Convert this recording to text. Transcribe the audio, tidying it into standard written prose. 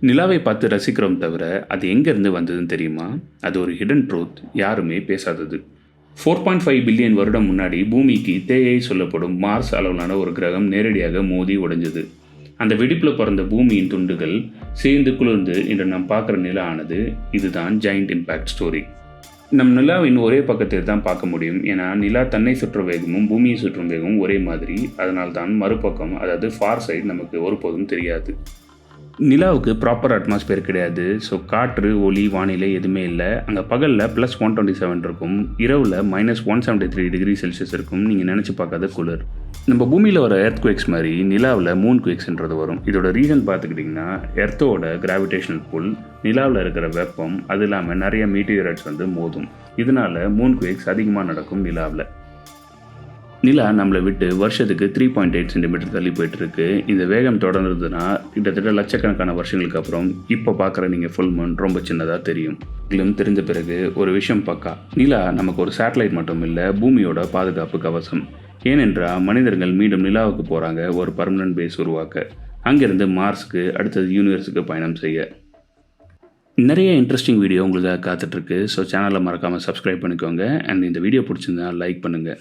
நிலாவை பார்த்து ரசிக்கிறோம் தவிர அது எங்கேருந்து வந்ததுன்னு தெரியுமா? அது ஒரு ஹிடன் ட்ரூத், யாருமே பேசாதது. 4.5 பில்லியன் வருடம் முன்னாடி பூமிக்கு தேயை சொல்லப்படும் மார்ஸ் அளவிலான ஒரு கிரகம் நேரடியாக மோதி உடைஞ்சது. அந்த வெடிப்பில் பிறந்த பூமியின் துண்டுகள் சேர்ந்து குளிர்ந்து இன்று நாம் பார்க்குற நிலா ஆனது. இதுதான் ஜெயண்ட் இம்பேக்ட் ஸ்டோரி. நம் நிலாவின் ஒரே பக்கத்தில் தான் பார்க்க முடியும். ஏன்னா நிலா தன்னை சுற்றும் வேகமும் பூமியை சுற்றும் வேகமும் ஒரே மாதிரி. அதனால்தான் மறுபக்கம், அதாவது ஃபார் சைடு, நமக்கு ஒருபோதும் தெரியாது. நிலாவுக்கு ப்ராப்பர் அட்மாஸ்பியர் கிடையாது. ஸோ காற்று, ஒளி, வானிலை எதுவுமே இல்லை. அங்கே பகலில் +127 இருக்கும், இரவில் -173 டிகிரி செல்சியஸ் இருக்கும். நீங்கள் நினச்சி பார்க்காத குளிர். நம்ம பூமியில் வர எர்த்குவேக்ஸ் மாதிரி நிலாவில் மூன் குவேக்ஸ்ன்றது வரும். இதோட ரீசன் பார்த்துக்கிட்டிங்கன்னா, எர்த்தோட கிராவிடேஷனல் புல், நிலாவில் இருக்கிற வெப்பம், அது இல்லாமல் நிறைய மீட்டியரைட்ஸ் மோதும். இதனால் மூன் குவேக்ஸ் அதிகமாக நடக்கும் நிலாவில். நிலா நம்மளை விட்டு வருஷத்துக்கு 3.8 சென்டிமீட்டர் தள்ளி போயிட்டுருக்கு. இந்த வேகம் தொடர்ந்ததுன்னா கிட்டத்தட்ட லட்சக்கணக்கான வருஷங்களுக்கு அப்புறம் இப்போ பார்க்குற நீங்கள் ஃபுல் மூன் ரொம்ப சின்னதாக தெரியும். இதிலும் தெரிஞ்ச பிறகு ஒரு விஷயம் பக்கா, நிலா நமக்கு ஒரு சேட்டலைட் மட்டும் இல்லை, பூமியோட பாதுகாப்பு கவசம். ஏனென்றால் மனிதர்கள் மீண்டும் நிலாவுக்கு போகிறாங்க ஒரு பர்மனன்ட் பேஸ் உருவாக்க, அங்கேருந்து மார்ஸ்க்கு, அடுத்தது யூனிவர்ஸுக்கு பயணம் செய்ய. நிறைய இன்ட்ரெஸ்டிங் வீடியோ உங்களுக்காக காத்துட்ருக்கு. ஸோ சேனலை மறக்காமல் சப்ஸ்கிரைப் பண்ணிக்கோங்க. அண்ட் இந்த வீடியோ பிடிச்சிருந்தா லைக் பண்ணுங்கள்.